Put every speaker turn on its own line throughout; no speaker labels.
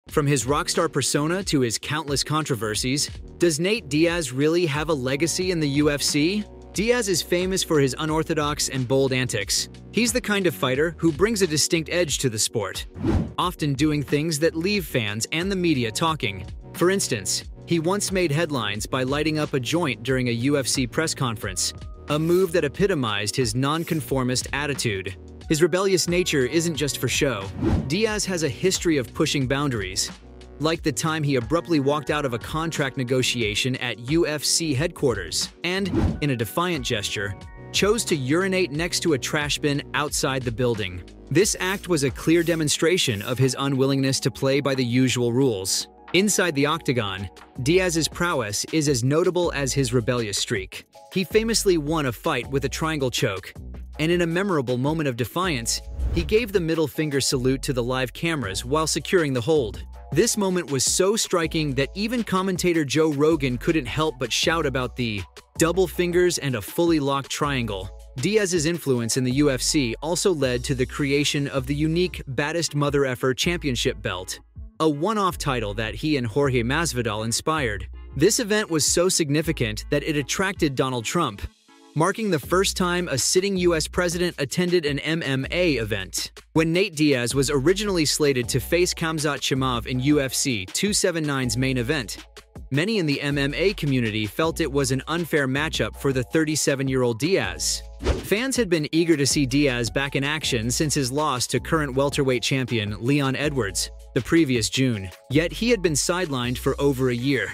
From his rockstar persona to his countless controversies, does Nate Diaz really have a legacy in the UFC? Diaz is famous for his unorthodox and bold antics. He's the kind of fighter who brings a distinct edge to the sport, often doing things that leave fans and the media talking. For instance, he once made headlines by lighting up a joint during a UFC press conference, a move that epitomized his nonconformist attitude. His rebellious nature isn't just for show. Diaz has a history of pushing boundaries, like the time he abruptly walked out of a contract negotiation at UFC headquarters and, in a defiant gesture, chose to urinate next to a trash bin outside the building. This act was a clear demonstration of his unwillingness to play by the usual rules. Inside the octagon, Diaz's prowess is as notable as his rebellious streak. He famously won a fight with a triangle choke, and in a memorable moment of defiance, he gave the middle finger salute to the live cameras while securing the hold. This moment was so striking that even commentator Joe Rogan couldn't help but shout about the double fingers and a fully locked triangle. Diaz's influence in the UFC also led to the creation of the unique Baddest Mother Effer Championship belt, a one-off title that he and Jorge Masvidal inspired. This event was so significant that it attracted Donald Trump, marking the first time a sitting U.S. president attended an MMA event. When Nate Diaz was originally slated to face Khamzat Chimaev in UFC 279's main event, many in the MMA community felt it was an unfair matchup for the 37-year-old Diaz. Fans had been eager to see Diaz back in action since his loss to current welterweight champion Leon Edwards the previous June, yet he had been sidelined for over a year.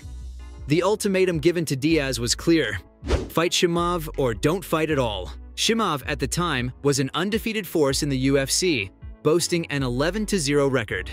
The ultimatum given to Diaz was clear: fight Chimaev or don't fight at all. Chimaev, at the time, was an undefeated force in the UFC, boasting an 11-0 record.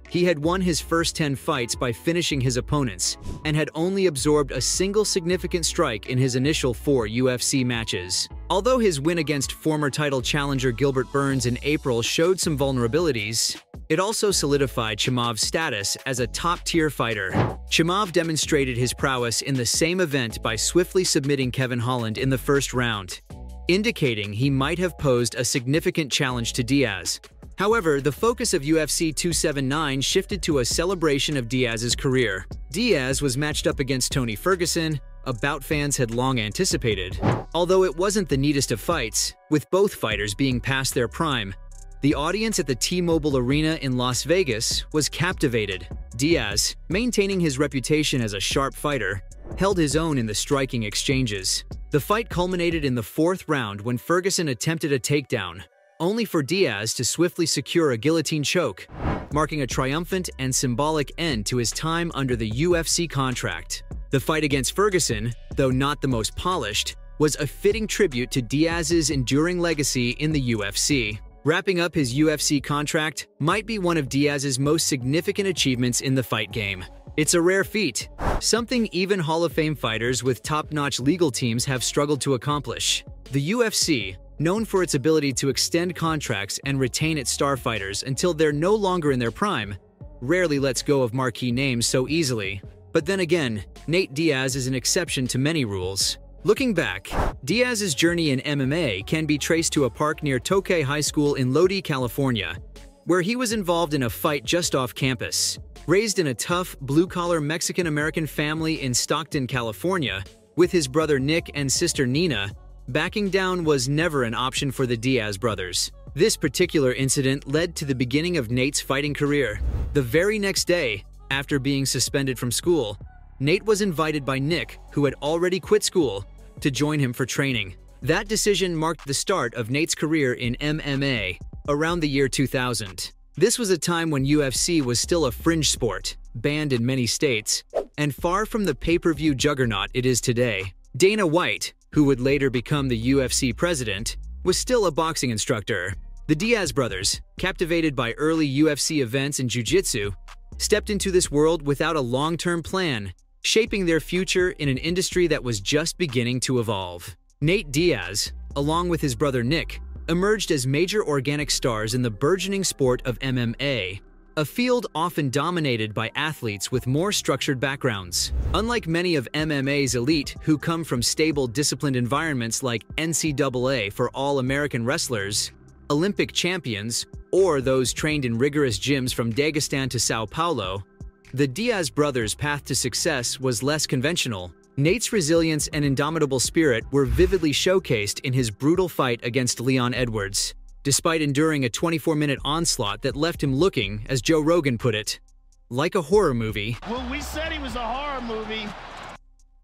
He had won his first 10 fights by finishing his opponents and had only absorbed a single significant strike in his initial 4 UFC matches. Although his win against former title challenger Gilbert Burns in April showed some vulnerabilities, it also solidified Chimaev's status as a top-tier fighter. Chimaev demonstrated his prowess in the same event by swiftly submitting Kevin Holland in the first round, indicating he might have posed a significant challenge to Diaz. However, the focus of UFC 279 shifted to a celebration of Diaz's career. Diaz was matched up against Tony Ferguson, a bout fans had long anticipated. Although it wasn't the neatest of fights, with both fighters being past their prime, the audience at the T-Mobile Arena in Las Vegas was captivated. Diaz, maintaining his reputation as a sharp fighter, held his own in the striking exchanges. The fight culminated in the 4th round when Ferguson attempted a takedown, only for Diaz to swiftly secure a guillotine choke, marking a triumphant and symbolic end to his time under the UFC contract. The fight against Ferguson, though not the most polished, was a fitting tribute to Diaz's enduring legacy in the UFC. Wrapping up his UFC contract might be one of Diaz's most significant achievements in the fight game. It's a rare feat, something even Hall of Fame fighters with top-notch legal teams have struggled to accomplish. The UFC, known for its ability to extend contracts and retain its star fighters until they're no longer in their prime, rarely lets go of marquee names so easily. But then again, Nate Diaz is an exception to many rules. Looking back, Diaz's journey in MMA can be traced to a park near Tokay High School in Lodi, California, where he was involved in a fight just off campus. Raised in a tough, blue-collar Mexican-American family in Stockton, California, with his brother Nick and sister Nina, backing down was never an option for the Diaz brothers. This particular incident led to the beginning of Nate's fighting career. The very next day, after being suspended from school, Nate was invited by Nick, who had already quit school, to join him for training. That decision marked the start of Nate's career in MMA around the year 2000. This was a time when UFC was still a fringe sport, banned in many states, and far from the pay-per-view juggernaut it is today. Dana White, who would later become the UFC president, was still a boxing instructor. The Diaz brothers, captivated by early UFC events in jiu-jitsu, stepped into this world without a long-term plan, shaping their future in an industry that was just beginning to evolve. Nate Diaz, along with his brother Nick, emerged as major organic stars in the burgeoning sport of MMA, a field often dominated by athletes with more structured backgrounds. Unlike many of MMA's elite who come from stable, disciplined environments like NCAA for all-American wrestlers, Olympic champions, or those trained in rigorous gyms from Dagestan to Sao Paulo, the Diaz brothers' path to success was less conventional. Nate's resilience and indomitable spirit were vividly showcased in his brutal fight against Leon Edwards, despite enduring a 24-minute onslaught that left him looking, as Joe Rogan put it, like a horror movie.
Well, we said he was a horror movie.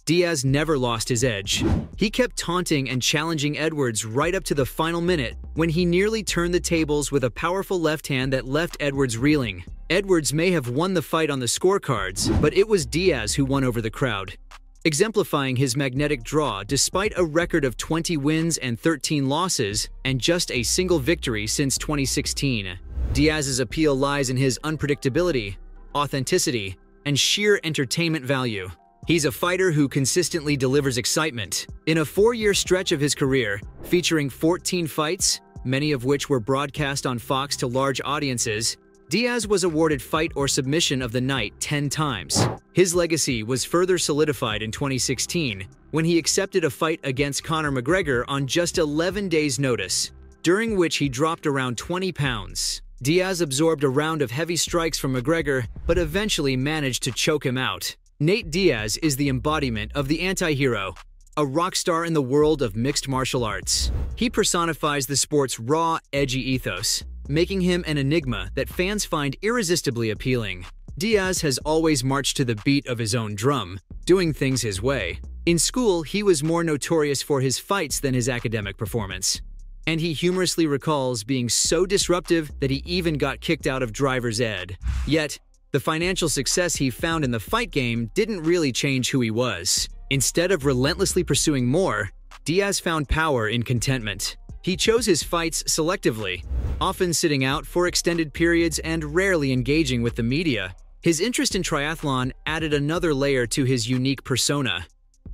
Diaz never lost his edge. He kept taunting and challenging Edwards right up to the final minute, when he nearly turned the tables with a powerful left hand that left Edwards reeling. Edwards may have won the fight on the scorecards, but it was Diaz who won over the crowd, exemplifying his magnetic draw despite a record of 20 wins and 13 losses and just a single victory since 2016. Diaz's appeal lies in his unpredictability, authenticity, and sheer entertainment value. He's a fighter who consistently delivers excitement. In a 4-year stretch of his career, featuring 14 fights, many of which were broadcast on Fox to large audiences, Diaz was awarded Fight or Submission of the Night 10 times. His legacy was further solidified in 2016, when he accepted a fight against Conor McGregor on just 11 days' notice, during which he dropped around 20 pounds. Diaz absorbed a round of heavy strikes from McGregor, but eventually managed to choke him out. Nate Diaz is the embodiment of the anti-hero, a rock star in the world of mixed martial arts. He personifies the sport's raw, edgy ethos, making him an enigma that fans find irresistibly appealing. Diaz has always marched to the beat of his own drum, doing things his way. In school, he was more notorious for his fights than his academic performance, and he humorously recalls being so disruptive that he even got kicked out of driver's ed. Yet, the financial success he found in the fight game didn't really change who he was. Instead of relentlessly pursuing more, Diaz found power in contentment. He chose his fights selectively, often sitting out for extended periods and rarely engaging with the media. His interest in triathlon added another layer to his unique persona.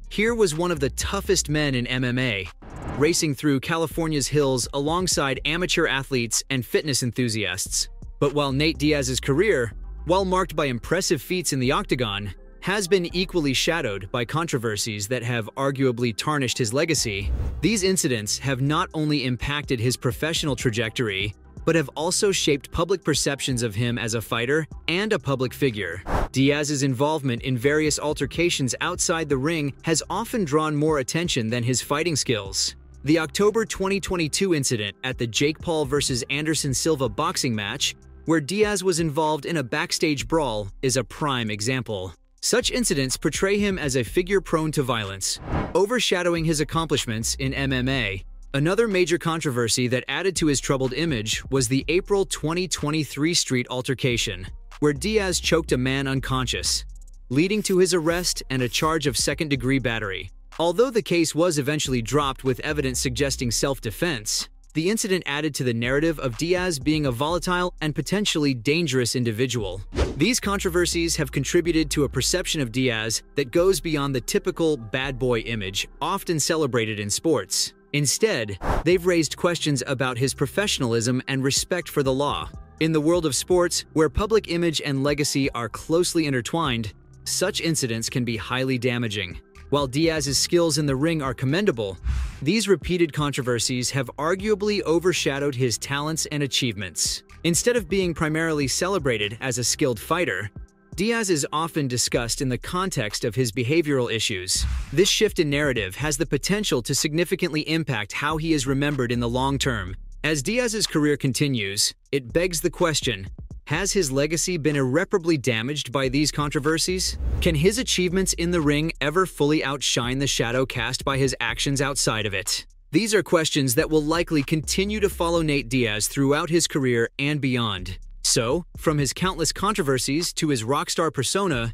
Here was one of the toughest men in MMA, racing through California's hills alongside amateur athletes and fitness enthusiasts. But while Nate Diaz's career, while marked by impressive feats in the octagon, has been equally shadowed by controversies that have arguably tarnished his legacy, these incidents have not only impacted his professional trajectory, but have also shaped public perceptions of him as a fighter and a public figure. Diaz's involvement in various altercations outside the ring has often drawn more attention than his fighting skills. The October 2022 incident at the Jake Paul vs. Anderson Silva boxing match, where Diaz was involved in a backstage brawl, is a prime example. Such incidents portray him as a figure prone to violence, overshadowing his accomplishments in MMA. Another major controversy that added to his troubled image was the April 2023 street altercation, where Diaz choked a man unconscious, leading to his arrest and a charge of second-degree battery. Although the case was eventually dropped with evidence suggesting self-defense, the incident added to the narrative of Diaz being a volatile and potentially dangerous individual. These controversies have contributed to a perception of Diaz that goes beyond the typical bad boy image often celebrated in sports. Instead, they've raised questions about his professionalism and respect for the law. In the world of sports, where public image and legacy are closely intertwined, such incidents can be highly damaging. While Diaz's skills in the ring are commendable, these repeated controversies have arguably overshadowed his talents and achievements. Instead of being primarily celebrated as a skilled fighter, Diaz is often discussed in the context of his behavioral issues. This shift in narrative has the potential to significantly impact how he is remembered in the long term. As Diaz's career continues, it begs the question: has his legacy been irreparably damaged by these controversies? Can his achievements in the ring ever fully outshine the shadow cast by his actions outside of it? These are questions that will likely continue to follow Nate Diaz throughout his career and beyond. So, from his countless controversies to his rockstar persona,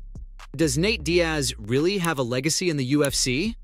does Nate Diaz really have a legacy in the UFC?